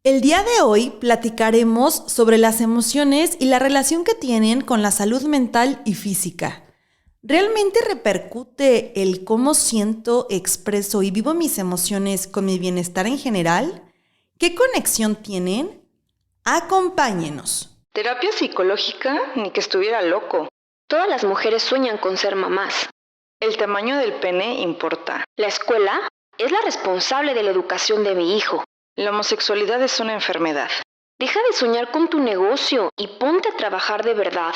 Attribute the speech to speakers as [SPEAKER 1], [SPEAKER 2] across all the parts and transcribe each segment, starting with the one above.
[SPEAKER 1] El día de hoy platicaremos sobre las emociones y la relación que tienen con la salud mental y física. ¿Realmente repercute el cómo siento, expreso y vivo mis emociones con mi bienestar en general? ¿Qué conexión tienen? Acompáñenos.
[SPEAKER 2] Terapia psicológica, ni que estuviera loco.
[SPEAKER 3] Todas las mujeres sueñan con ser mamás.
[SPEAKER 2] El tamaño del pene importa.
[SPEAKER 3] La escuela es la responsable de la educación de mi hijo.
[SPEAKER 2] La homosexualidad es una enfermedad.
[SPEAKER 3] Deja de soñar con tu negocio y ponte a trabajar de verdad.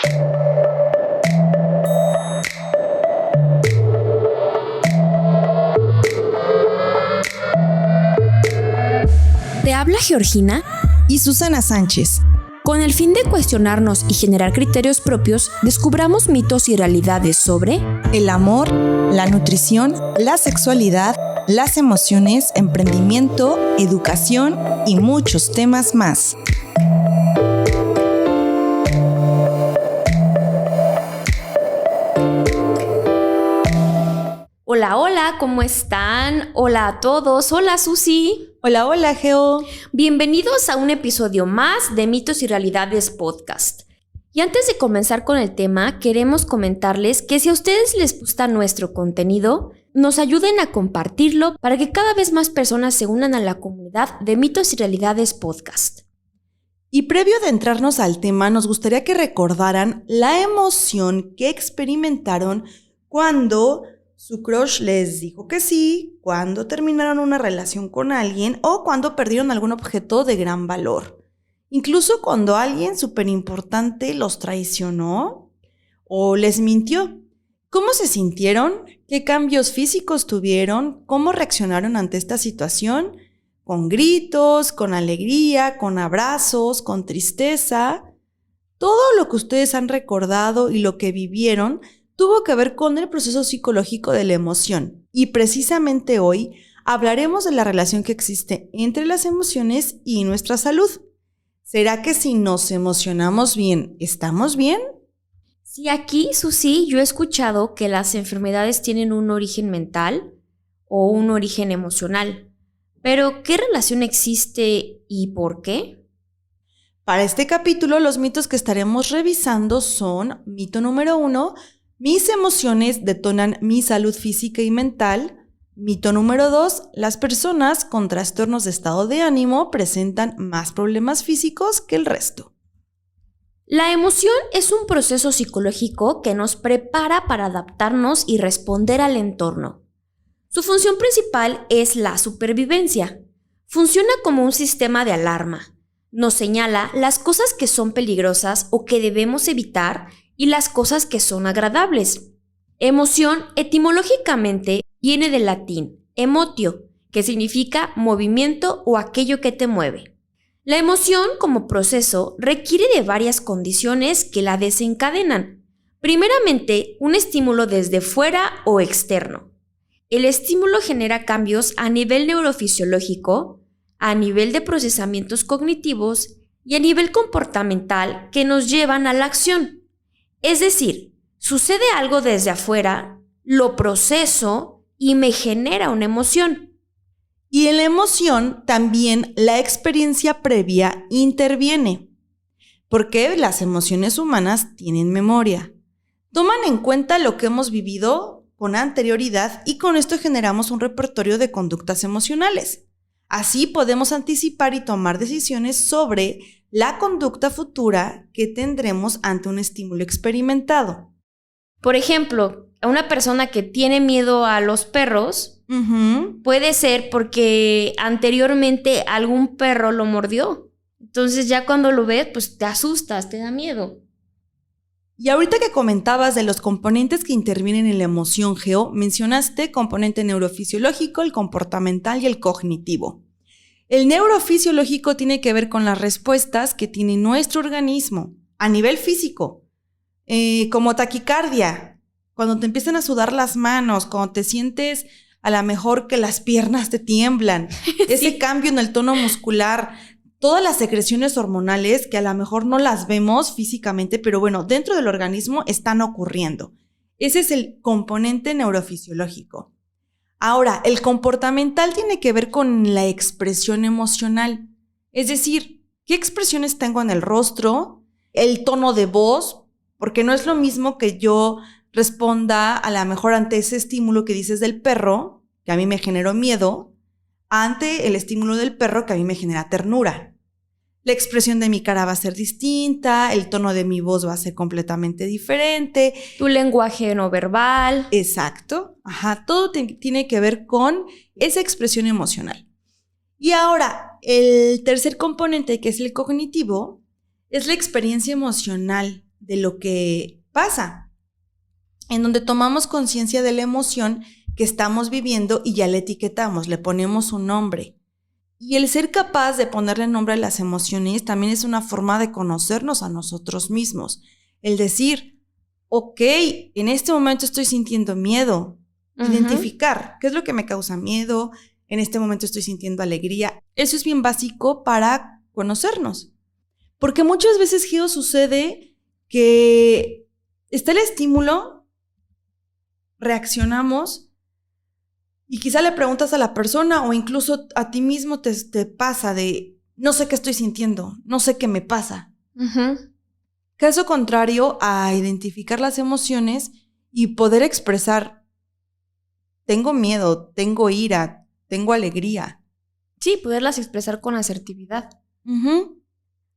[SPEAKER 4] Te habla Georgina
[SPEAKER 1] y Susana Sánchez.
[SPEAKER 4] Con el fin de cuestionarnos y generar criterios propios, descubramos mitos y realidades sobre
[SPEAKER 1] el amor, la nutrición, la sexualidad, las emociones, emprendimiento, educación y muchos temas más.
[SPEAKER 4] Hola, hola, ¿cómo están? Hola a todos, hola Susi.
[SPEAKER 1] Hola, Geo.
[SPEAKER 4] Bienvenidos a un episodio más de Mitos y Realidades Podcast. Y antes de comenzar con el tema, queremos comentarles que si a ustedes les gusta nuestro contenido, nos ayuden a compartirlo para que cada vez más personas se unan a la comunidad de Mitos y Realidades Podcast.
[SPEAKER 1] Y previo de entrarnos al tema, nos gustaría que recordaran la emoción que experimentaron cuando su crush les dijo que sí, cuando terminaron una relación con alguien o cuando perdieron algún objeto de gran valor. Incluso cuando alguien súper importante los traicionó o les mintió. ¿Cómo se sintieron? ¿Qué cambios físicos tuvieron? ¿Cómo reaccionaron ante esta situación? ¿Con gritos, con alegría, con abrazos, con tristeza? Todo lo que ustedes han recordado y lo que vivieron tuvo que ver con el proceso psicológico de la emoción. Y precisamente hoy hablaremos de la relación que existe entre las emociones y nuestra salud. ¿Será que si nos emocionamos bien, estamos bien?
[SPEAKER 4] Sí, aquí, Susi, yo he escuchado que las enfermedades tienen un origen mental o un origen emocional. Pero, ¿qué relación existe y por qué?
[SPEAKER 1] Para este capítulo, los mitos que estaremos revisando son: mito número 1, mis emociones detonan mi salud física y mental. Mito número 2, las personas con trastornos de estado de ánimo presentan más problemas físicos que el resto.
[SPEAKER 4] La emoción es un proceso psicológico que nos prepara para adaptarnos y responder al entorno. Su función principal es la supervivencia. Funciona como un sistema de alarma. Nos señala las cosas que son peligrosas o que debemos evitar y las cosas que son agradables. Emoción, etimológicamente, viene del latín emotio, que significa movimiento o aquello que te mueve. La emoción, como proceso, requiere de varias condiciones que la desencadenan. Primeramente, un estímulo desde fuera o externo. El estímulo genera cambios a nivel neurofisiológico, a nivel de procesamientos cognitivos y a nivel comportamental que nos llevan a la acción. Es decir, sucede algo desde afuera, lo proceso y me genera una emoción.
[SPEAKER 1] Y en la emoción también la experiencia previa interviene, porque las emociones humanas tienen memoria. Toman en cuenta lo que hemos vivido con anterioridad y con esto generamos un repertorio de conductas emocionales. Así podemos anticipar y tomar decisiones sobre la conducta futura que tendremos ante un estímulo experimentado.
[SPEAKER 4] Por ejemplo, a una persona que tiene miedo a los perros, puede ser porque anteriormente algún perro lo mordió. Entonces ya cuando lo ves, pues te asustas, te da miedo.
[SPEAKER 1] Y ahorita que comentabas de los componentes que intervienen en la emoción, Geo, mencionaste componente neurofisiológico, el comportamental y el cognitivo. El neurofisiológico tiene que ver con las respuestas que tiene nuestro organismo a nivel físico, como taquicardia, cuando te empiezan a sudar las manos, cuando te sientes a lo mejor que las piernas te tiemblan, ese
[SPEAKER 4] Sí.
[SPEAKER 1] cambio en el tono muscular, todas las secreciones hormonales que a lo mejor no las vemos físicamente, pero bueno, dentro del organismo están ocurriendo. Ese es el componente neurofisiológico. Ahora, el comportamental tiene que ver con la expresión emocional. Es decir, ¿qué expresiones tengo en el rostro? El tono de voz, porque no es lo mismo que yo responda a lo mejor ante ese estímulo que dices del perro, que a mí me generó miedo, ante el estímulo del perro que a mí me genera ternura. La expresión de mi cara va a ser distinta, el tono de mi voz va a ser completamente diferente.
[SPEAKER 4] Tu lenguaje no verbal.
[SPEAKER 1] Exacto. Todo tiene que ver con esa expresión emocional. Y ahora, el tercer componente, que es el cognitivo, es la experiencia emocional de lo que pasa, en donde tomamos conciencia de la emoción que estamos viviendo y ya la etiquetamos, le ponemos un nombre. Y el ser capaz de ponerle nombre a las emociones también es una forma de conocernos a nosotros mismos. El decir, ok, en este momento estoy sintiendo miedo. Identificar qué es lo que me causa miedo. En este momento estoy sintiendo alegría. Eso es bien básico para conocernos. Porque muchas veces, Geo, sucede que está el estímulo, reaccionamos, y quizá le preguntas a la persona o incluso a ti mismo te pasa de no sé qué estoy sintiendo, no sé qué me pasa. Caso contrario a identificar las emociones y poder expresar tengo miedo, tengo ira, tengo alegría.
[SPEAKER 4] Sí, poderlas expresar con asertividad.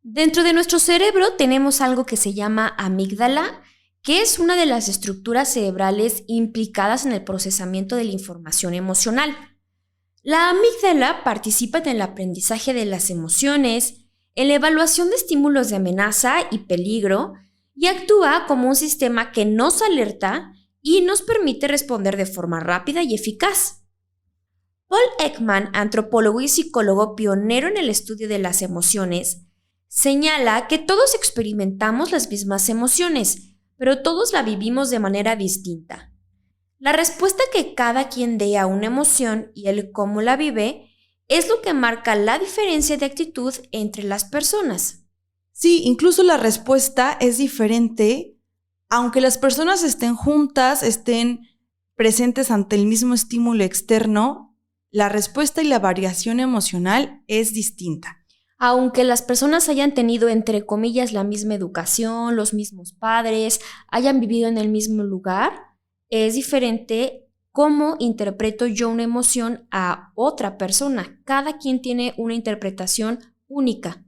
[SPEAKER 4] Dentro de nuestro cerebro tenemos algo que se llama amígdala, que es una de las estructuras cerebrales implicadas en el procesamiento de la información emocional. La amígdala participa en el aprendizaje de las emociones, en la evaluación de estímulos de amenaza y peligro, y actúa como un sistema que nos alerta y nos permite responder de forma rápida y eficaz. Paul Ekman, antropólogo y psicólogo pionero en el estudio de las emociones, señala que todos experimentamos las mismas emociones, pero todos la vivimos de manera distinta. La respuesta que cada quien dé a una emoción y el cómo la vive es lo que marca la diferencia de actitud entre las personas.
[SPEAKER 1] Sí, incluso la respuesta es diferente, aunque las personas estén juntas, estén presentes ante el mismo estímulo externo, la respuesta y la variación emocional es distinta.
[SPEAKER 4] Aunque las personas hayan tenido, entre comillas, la misma educación, los mismos padres, hayan vivido en el mismo lugar, es diferente cómo interpreto yo una emoción a otra persona. Cada quien tiene una interpretación única.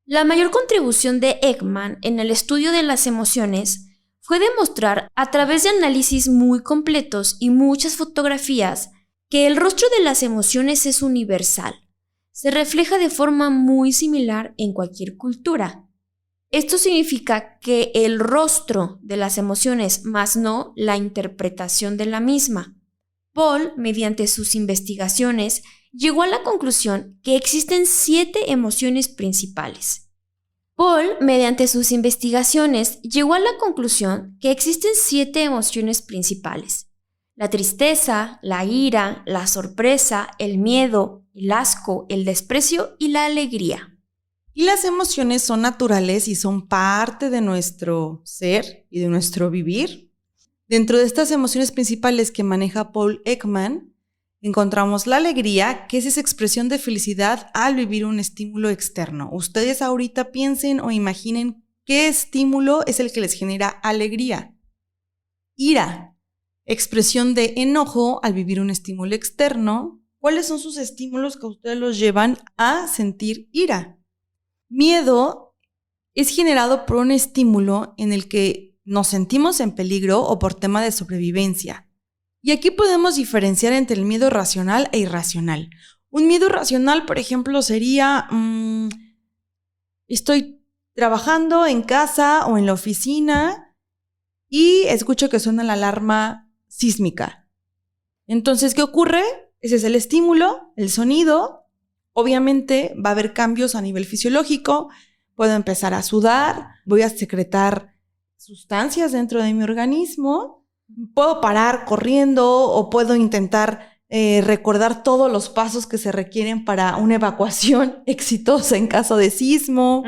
[SPEAKER 4] La mayor contribución de Ekman en el estudio de las emociones fue demostrar, a través de análisis muy completos y muchas fotografías, que el rostro de las emociones es universal. Se refleja de forma muy similar en cualquier cultura. Esto significa que el rostro de las emociones, más no la interpretación de la misma. Paul, mediante sus investigaciones, llegó a la conclusión que existen 7 emociones principales. La tristeza, la ira, la sorpresa, el miedo, el asco, el desprecio y la alegría.
[SPEAKER 1] Y las emociones son naturales y son parte de nuestro ser y de nuestro vivir. Dentro de estas emociones principales que maneja Paul Ekman, encontramos la alegría, que es esa expresión de felicidad al vivir un estímulo externo. Ustedes ahorita piensen o imaginen qué estímulo es el que les genera alegría. Ira, expresión de enojo al vivir un estímulo externo. ¿Cuáles son sus estímulos que a ustedes los llevan a sentir ira? Miedo es generado por un estímulo en el que nos sentimos en peligro o por tema de sobrevivencia. Y aquí podemos diferenciar entre el miedo racional e irracional. Un miedo racional, por ejemplo, sería estoy trabajando en casa o en la oficina y escucho que suena la alarma sísmica. Entonces, ¿qué ocurre? Ese es el estímulo, el sonido. Obviamente va a haber cambios a nivel fisiológico. Puedo empezar a sudar, voy a secretar sustancias dentro de mi organismo. Puedo parar corriendo o puedo intentar recordar todos los pasos que se requieren para una evacuación exitosa en caso de sismo.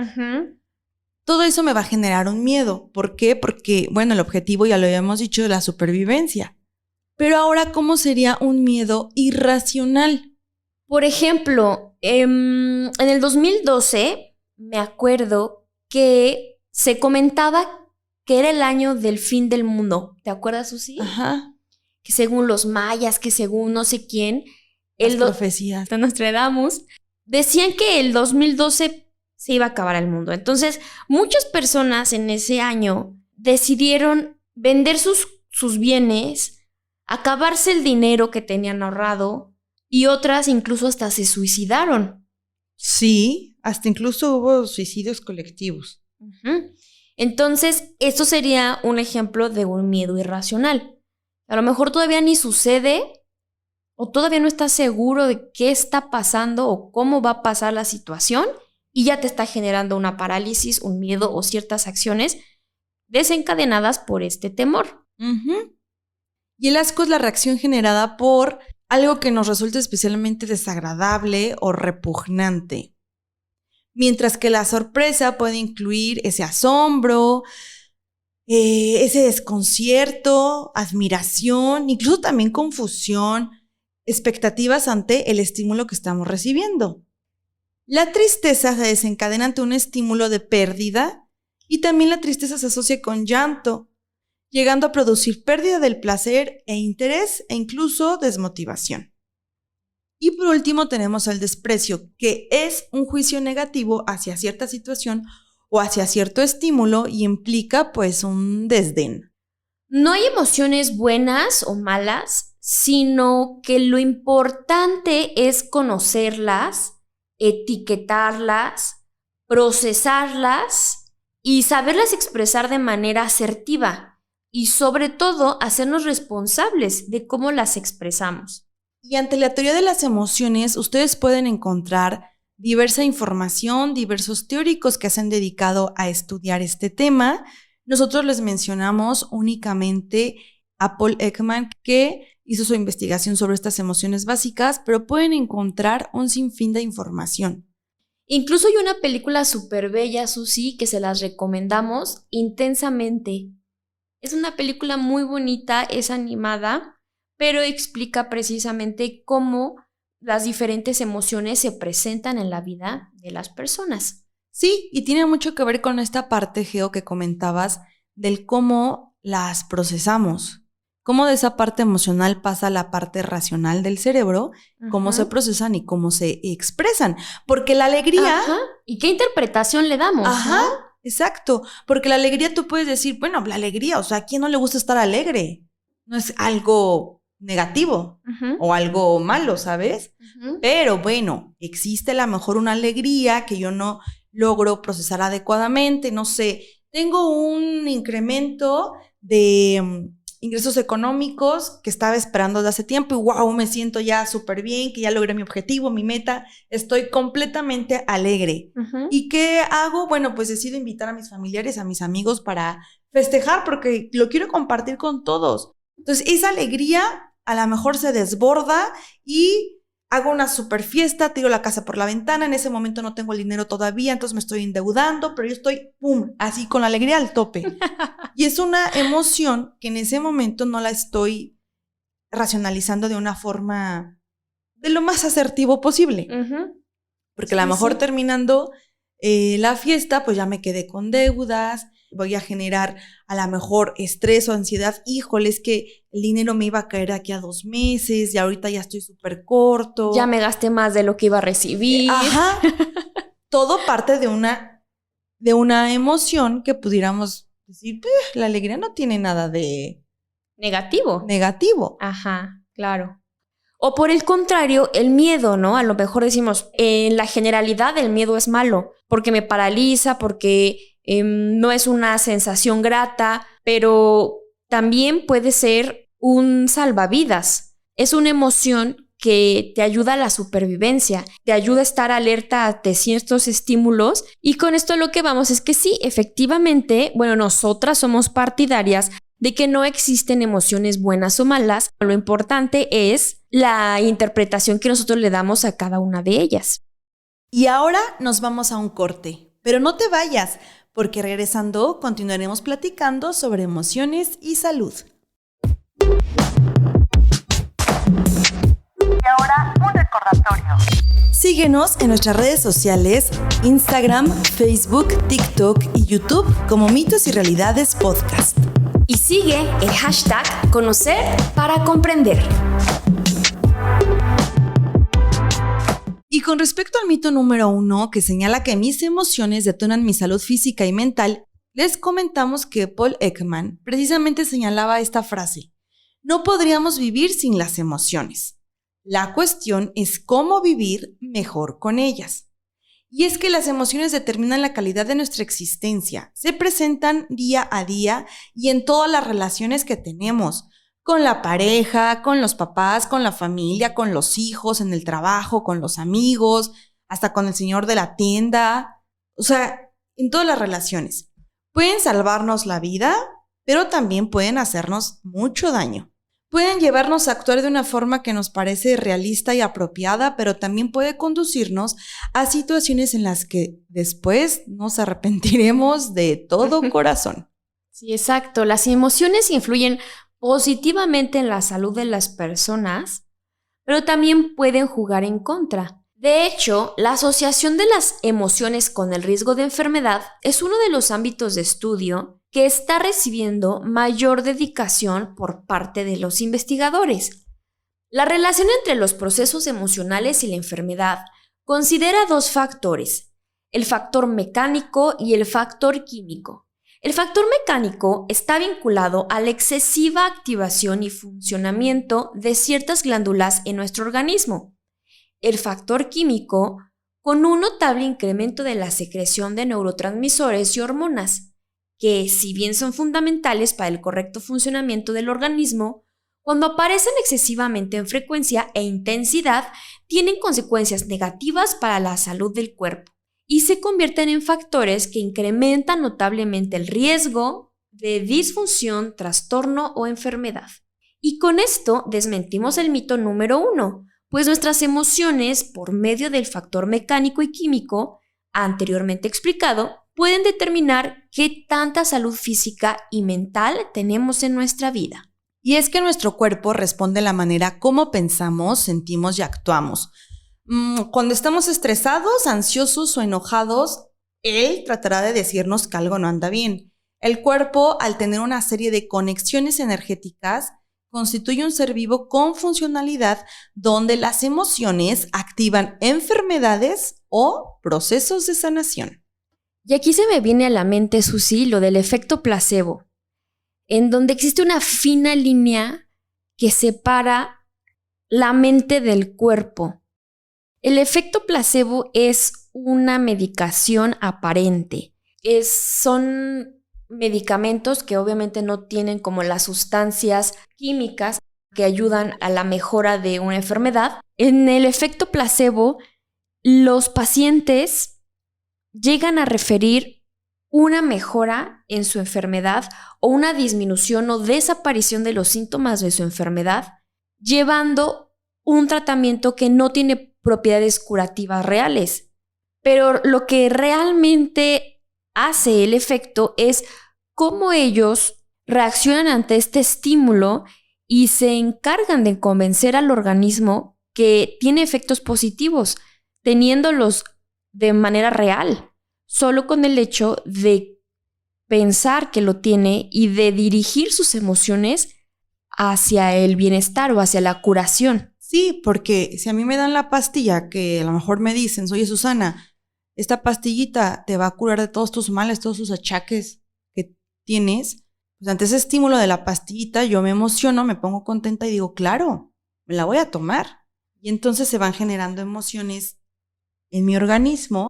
[SPEAKER 1] Todo eso me va a generar un miedo. ¿Por qué? Porque, bueno, el objetivo, ya lo habíamos dicho, de la supervivencia. Pero ahora, ¿cómo sería un miedo irracional?
[SPEAKER 4] Por ejemplo, en el 2012 me acuerdo que se comentaba que era el año del fin del mundo. ¿Te acuerdas, Susi?
[SPEAKER 1] Ajá.
[SPEAKER 4] Que según los mayas, que según no sé quién,
[SPEAKER 1] Las profecías.
[SPEAKER 4] de Nostradamus, decían que el 2012 se iba a acabar el mundo. Entonces, muchas personas en ese año decidieron vender sus bienes, acabarse el dinero que tenían ahorrado y otras incluso hasta se suicidaron.
[SPEAKER 1] Sí, hasta incluso hubo suicidios colectivos.
[SPEAKER 4] Ujú. Entonces, esto sería un ejemplo de un miedo irracional. A lo mejor todavía ni sucede o todavía no estás seguro de qué está pasando o cómo va a pasar la situación y ya te está generando una parálisis, un miedo o ciertas acciones desencadenadas por este temor.
[SPEAKER 1] Uh-huh. Y el asco es la reacción generada por algo que nos resulta especialmente desagradable o repugnante. Mientras que la sorpresa puede incluir ese asombro, ese desconcierto, admiración, incluso también confusión, expectativas ante el estímulo que estamos recibiendo. La tristeza se desencadena ante un estímulo de pérdida y también la tristeza se asocia con llanto, llegando a producir pérdida del placer e interés e incluso desmotivación. Y por último tenemos el desprecio, que es un juicio negativo hacia cierta situación o hacia cierto estímulo y implica pues un desdén.
[SPEAKER 4] No hay emociones buenas o malas, sino que lo importante es conocerlas, etiquetarlas, procesarlas y saberlas expresar de manera asertiva y sobre todo hacernos responsables de cómo las expresamos.
[SPEAKER 1] Y ante la teoría de las emociones, ustedes pueden encontrar diversa información, diversos teóricos que se han dedicado a estudiar este tema. Nosotros les mencionamos únicamente a Paul Ekman, que hizo su investigación sobre estas emociones básicas, pero pueden encontrar un sinfín de información.
[SPEAKER 4] Incluso hay una película súper bella, Susi, que se las recomendamos intensamente. Es una película muy bonita, es animada, pero explica precisamente cómo las diferentes emociones se presentan en la vida de las personas.
[SPEAKER 1] Sí, y tiene mucho que ver con esta parte, Geo, que comentabas, del cómo las procesamos. Cómo de esa parte emocional pasa a la parte racional del cerebro, cómo se procesan y cómo se expresan. Porque la alegría...
[SPEAKER 4] Ajá. ¿Y qué interpretación le damos?
[SPEAKER 1] Ajá,
[SPEAKER 4] ¿no?
[SPEAKER 1] exacto. Porque la alegría tú puedes decir, bueno, la alegría, o sea, ¿a quién no le gusta estar alegre? No es algo negativo o algo malo, ¿sabes? Pero bueno, existe a lo mejor una alegría que yo no logro procesar adecuadamente, no sé, tengo un incremento de ingresos económicos que estaba esperando desde hace tiempo y wow, me siento ya súper bien, que ya logré mi objetivo, mi meta, estoy completamente alegre. ¿Y qué hago? Bueno, pues decido invitar a mis familiares, a mis amigos para festejar porque lo quiero compartir con todos. Entonces, esa alegría a lo mejor se desborda y hago una super fiesta, tiro la casa por la ventana, en ese momento no tengo el dinero todavía, entonces me estoy endeudando, pero yo estoy, ¡pum!, así con la alegría al tope. Y es una emoción que en ese momento no la estoy racionalizando de una forma de lo más asertivo posible. Porque a lo mejor terminando la fiesta, pues ya me quedé con deudas, voy a generar a lo mejor estrés o ansiedad. Híjole, es que el dinero me iba a caer aquí a 2 meses y ahorita ya estoy súper corto.
[SPEAKER 4] Ya me gasté más de lo que iba a recibir.
[SPEAKER 1] Ajá. Todo parte de una emoción que pudiéramos decir, la alegría no tiene nada de negativo.
[SPEAKER 4] Ajá, claro. O por el contrario, el miedo, ¿no? A lo mejor decimos, en la generalidad el miedo es malo, porque me paraliza, porque no es una sensación grata, pero también puede ser un salvavidas. Es una emoción que te ayuda a la supervivencia, te ayuda a estar alerta ante ciertos estímulos y con esto lo que vamos es que sí, efectivamente, bueno, nosotras somos partidarias de que no existen emociones buenas o malas, lo importante es la interpretación que nosotros le damos a cada una de ellas.
[SPEAKER 1] Y ahora nos vamos a un corte, pero no te vayas, porque regresando continuaremos platicando sobre emociones y salud.
[SPEAKER 5] Y ahora, un recordatorio.
[SPEAKER 1] Síguenos en nuestras redes sociales, Instagram, Facebook, TikTok y YouTube como Mitos y Realidades Podcast.
[SPEAKER 4] Y sigue el hashtag Conocer para Comprender.
[SPEAKER 1] Y con respecto al mito número 1, que señala que mis emociones detonan mi salud física y mental, les comentamos que Paul Ekman precisamente señalaba esta frase: no podríamos vivir sin las emociones. La cuestión es cómo vivir mejor con ellas. Y es que las emociones determinan la calidad de nuestra existencia, se presentan día a día y en todas las relaciones que tenemos, con la pareja, con los papás, con la familia, con los hijos, en el trabajo, con los amigos, hasta con el señor de la tienda, o sea, en todas las relaciones. Pueden salvarnos la vida, pero también pueden hacernos mucho daño. Pueden llevarnos a actuar de una forma que nos parece realista y apropiada, pero también puede conducirnos a situaciones en las que después nos arrepentiremos de todo corazón.
[SPEAKER 4] Sí, exacto. Las emociones influyen positivamente en la salud de las personas, pero también pueden jugar en contra. De hecho, la asociación de las emociones con el riesgo de enfermedad es uno de los ámbitos de estudio que está recibiendo mayor dedicación por parte de los investigadores. La relación entre los procesos emocionales y la enfermedad considera dos factores: el factor mecánico y el factor químico. El factor mecánico está vinculado a la excesiva activación y funcionamiento de ciertas glándulas en nuestro organismo. El factor químico, con un notable incremento de la secreción de neurotransmisores y hormonas, que, si bien son fundamentales para el correcto funcionamiento del organismo, cuando aparecen excesivamente en frecuencia e intensidad, tienen consecuencias negativas para la salud del cuerpo y se convierten en factores que incrementan notablemente el riesgo de disfunción, trastorno o enfermedad. Y con esto desmentimos el mito número 1, pues nuestras emociones, por medio del factor mecánico y químico, anteriormente explicado, pueden determinar qué tanta salud física y mental tenemos en nuestra vida.
[SPEAKER 1] Y es que nuestro cuerpo responde a la manera como pensamos, sentimos y actuamos. Cuando estamos estresados, ansiosos o enojados, él tratará de decirnos que algo no anda bien. El cuerpo, al tener una serie de conexiones energéticas, constituye un ser vivo con funcionalidad donde las emociones activan enfermedades o procesos de sanación.
[SPEAKER 4] Y aquí se me viene a la mente, Susi, lo del efecto placebo, en donde existe una fina línea que separa la mente del cuerpo. El efecto placebo es una medicación aparente. Son medicamentos que obviamente no tienen como las sustancias químicas que ayudan a la mejora de una enfermedad. En el efecto placebo, los pacientes llegan a referir una mejora en su enfermedad o una disminución o desaparición de los síntomas de su enfermedad, llevando un tratamiento que no tiene propiedades curativas reales. Pero lo que realmente hace el efecto es cómo ellos reaccionan ante este estímulo y se encargan de convencer al organismo que tiene efectos positivos, teniéndolos de manera real, solo con el hecho de pensar que lo tiene y de dirigir sus emociones hacia el bienestar o hacia la curación.
[SPEAKER 1] Sí, porque si a mí me dan la pastilla que a lo mejor me dicen, oye Susana, esta pastillita te va a curar de todos tus males, todos tus achaques que tienes, pues ante ese estímulo de la pastillita yo me emociono, me pongo contenta y digo, claro, me la voy a tomar. Y entonces se van generando emociones en mi organismo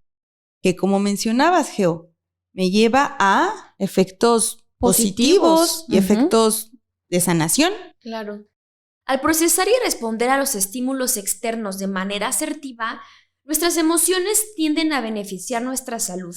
[SPEAKER 1] que, como mencionabas, Geo, me lleva a efectos positivos y efectos de sanación.
[SPEAKER 4] Claro. Al procesar y responder a los estímulos externos de manera asertiva, nuestras emociones tienden a beneficiar nuestra salud,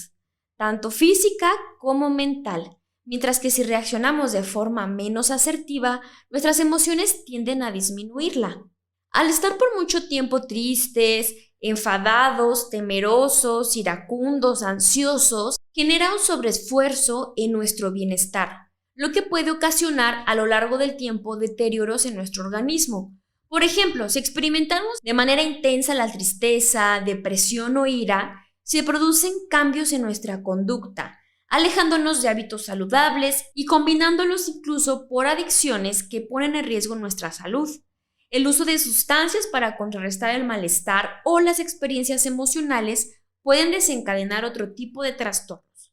[SPEAKER 4] tanto física como mental, mientras que si reaccionamos de forma menos asertiva, nuestras emociones tienden a disminuirla. Al estar por mucho tiempo tristes, enfadados, temerosos, iracundos, ansiosos, genera un sobreesfuerzo en nuestro bienestar, lo que puede ocasionar a lo largo del tiempo deterioros en nuestro organismo, Por ejemplo, si experimentamos de manera intensa la tristeza, depresión o ira, se producen cambios en nuestra conducta, alejándonos de hábitos saludables y combinándolos incluso por adicciones que ponen en riesgo nuestra salud. El uso de sustancias para contrarrestar el malestar o las experiencias emocionales pueden desencadenar otro tipo de trastornos.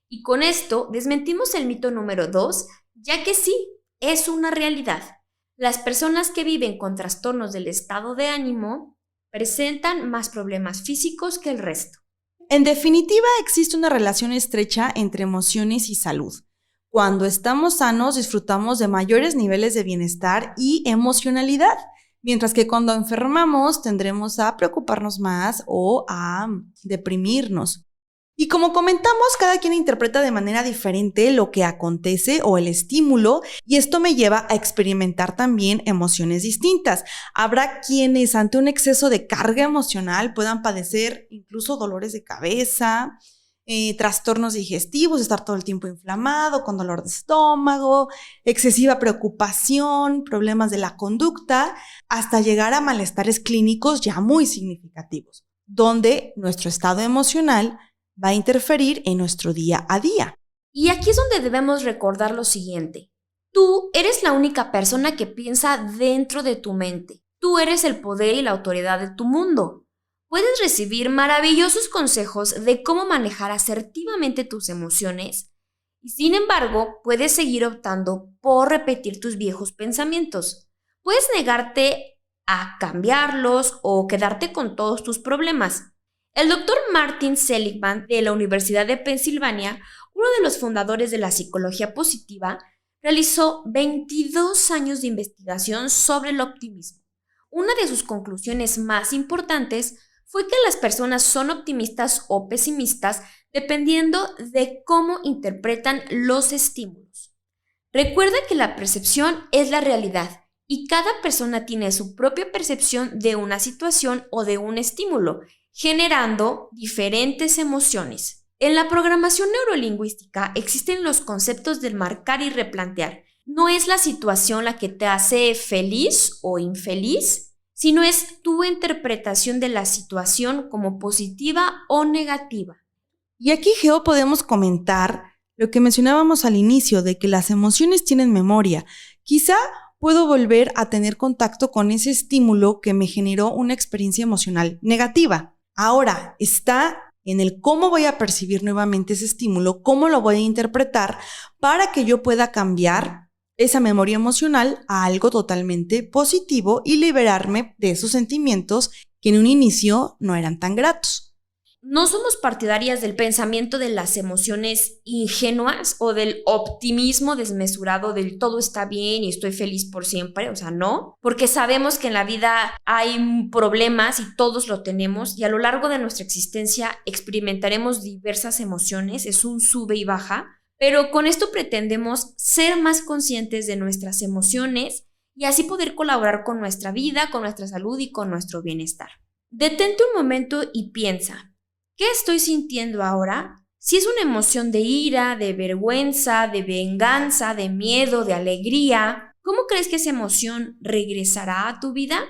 [SPEAKER 4] Y con esto desmentimos el mito número 2, ya que sí, es una realidad. Las personas que viven con trastornos del estado de ánimo presentan más problemas físicos que el resto.
[SPEAKER 1] En definitiva, existe una relación estrecha entre emociones y salud. Cuando estamos sanos, disfrutamos de mayores niveles de bienestar y emocionalidad, mientras que cuando enfermamos tendremos a preocuparnos más o a deprimirnos. Y como comentamos, cada quien interpreta de manera diferente lo que acontece o el estímulo, y esto me lleva a experimentar también emociones distintas. Habrá quienes ante un exceso de carga emocional puedan padecer incluso dolores de cabeza, trastornos digestivos, estar todo el tiempo inflamado, con dolor de estómago, excesiva preocupación, problemas de la conducta, hasta llegar a malestares clínicos ya muy significativos, donde nuestro estado emocional va a interferir en nuestro día a día.
[SPEAKER 4] Y aquí es donde debemos recordar lo siguiente. Tú eres la única persona que piensa dentro de tu mente. Tú eres el poder y la autoridad de tu mundo. Puedes recibir maravillosos consejos de cómo manejar asertivamente tus emociones y, sin embargo, puedes seguir optando por repetir tus viejos pensamientos. Puedes negarte a cambiarlos o quedarte con todos tus problemas. El doctor Martin Seligman de la Universidad de Pensilvania, uno de los fundadores de la psicología positiva, realizó 22 años de investigación sobre el optimismo. Una de sus conclusiones más importantes fue que las personas son optimistas o pesimistas dependiendo de cómo interpretan los estímulos. Recuerda que la percepción es la realidad y cada persona tiene su propia percepción de una situación o de un estímulo, generando diferentes emociones. En la programación neurolingüística existen los conceptos del marcar y replantear. No es la situación la que te hace feliz o infeliz, sino es tu interpretación de la situación como positiva o negativa.
[SPEAKER 1] Y aquí, Geo, podemos comentar lo que mencionábamos al inicio, de que las emociones tienen memoria. Quizá puedo volver a tener contacto con ese estímulo que me generó una experiencia emocional negativa. Ahora está en el cómo voy a percibir nuevamente ese estímulo, cómo lo voy a interpretar para que yo pueda cambiar esa memoria emocional a algo totalmente positivo y liberarme de esos sentimientos que en un inicio no eran tan gratos.
[SPEAKER 4] No somos partidarias del pensamiento de las emociones ingenuas o del optimismo desmesurado del todo está bien y estoy feliz por siempre, no, porque sabemos que en la vida hay problemas y todos lo tenemos y a lo largo de nuestra existencia experimentaremos diversas emociones, es un sube y baja, pero con esto pretendemos ser más conscientes de nuestras emociones y así poder colaborar con nuestra vida, con nuestra salud y con nuestro bienestar. Detente un momento y piensa. ¿Qué estoy sintiendo ahora? Si es una emoción de ira, de vergüenza, de venganza, de miedo, de alegría, ¿cómo crees que esa emoción regresará a tu vida?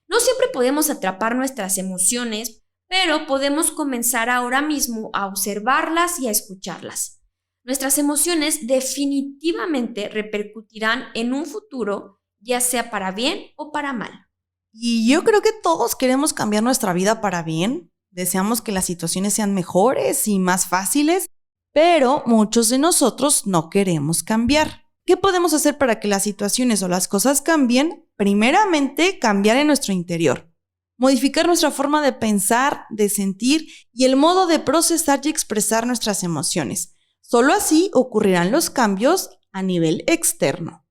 [SPEAKER 4] No siempre podemos atrapar nuestras emociones, pero podemos comenzar ahora mismo a observarlas y a escucharlas. Nuestras emociones definitivamente repercutirán en un futuro, ya sea para bien o para mal.
[SPEAKER 1] Y yo creo que todos queremos cambiar nuestra vida para bien. Deseamos que las situaciones sean mejores y más fáciles, pero muchos de nosotros no queremos cambiar. ¿Qué podemos hacer para que las situaciones o las cosas cambien? Primeramente, cambiar en nuestro interior. Modificar nuestra forma de pensar, de sentir y el modo de procesar y expresar nuestras emociones. Solo así ocurrirán los cambios a nivel externo.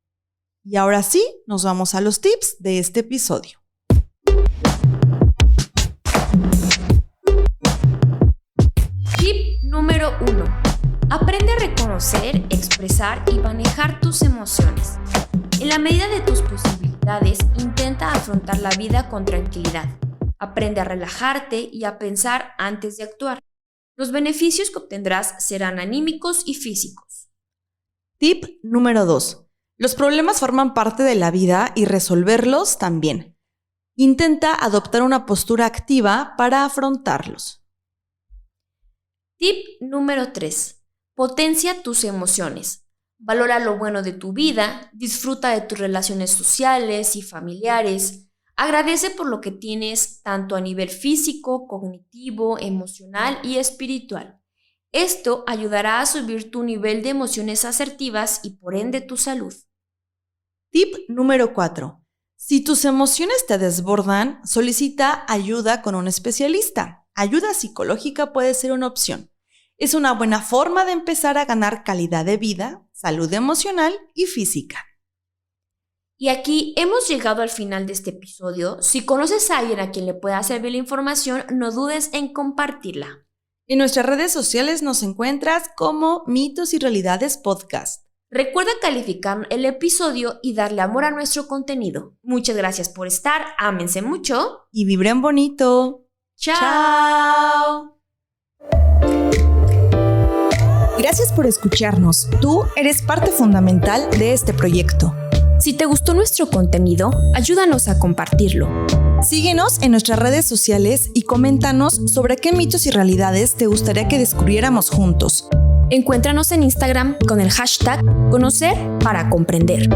[SPEAKER 1] Y ahora sí, nos vamos a los tips de este episodio.
[SPEAKER 4] Tip número 1. Aprende a reconocer, expresar y manejar tus emociones. En la medida de tus posibilidades, intenta afrontar la vida con tranquilidad. Aprende a relajarte y a pensar antes de actuar. Los beneficios que obtendrás serán anímicos y físicos.
[SPEAKER 1] Tip número 2. Los problemas forman parte de la vida y resolverlos también. Intenta adoptar una postura activa para afrontarlos.
[SPEAKER 4] Tip número 3. Potencia tus emociones. Valora lo bueno de tu vida, disfruta de tus relaciones sociales y familiares. Agradece por lo que tienes tanto a nivel físico, cognitivo, emocional y espiritual. Esto ayudará a subir tu nivel de emociones asertivas y por ende tu salud.
[SPEAKER 1] Tip número 4. Si tus emociones te desbordan, solicita ayuda con un especialista. Ayuda psicológica puede ser una opción. Es una buena forma de empezar a ganar calidad de vida, salud emocional y física.
[SPEAKER 4] Y aquí hemos llegado al final de este episodio. Si conoces a alguien a quien le pueda servir la información, no dudes en compartirla.
[SPEAKER 1] En nuestras redes sociales nos encuentras como Mitos y Realidades Podcast.
[SPEAKER 4] Recuerda calificar el episodio y darle amor a nuestro contenido. Muchas gracias por estar, ámense mucho
[SPEAKER 1] y vibren bonito.
[SPEAKER 4] ¡Chao!
[SPEAKER 1] Gracias por escucharnos. Tú eres parte fundamental de este proyecto.
[SPEAKER 4] Si te gustó nuestro contenido, ayúdanos a compartirlo.
[SPEAKER 1] Síguenos en nuestras redes sociales y coméntanos sobre qué mitos y realidades te gustaría que descubriéramos juntos.
[SPEAKER 4] Encuéntranos en Instagram con el hashtag Conocer para Comprender.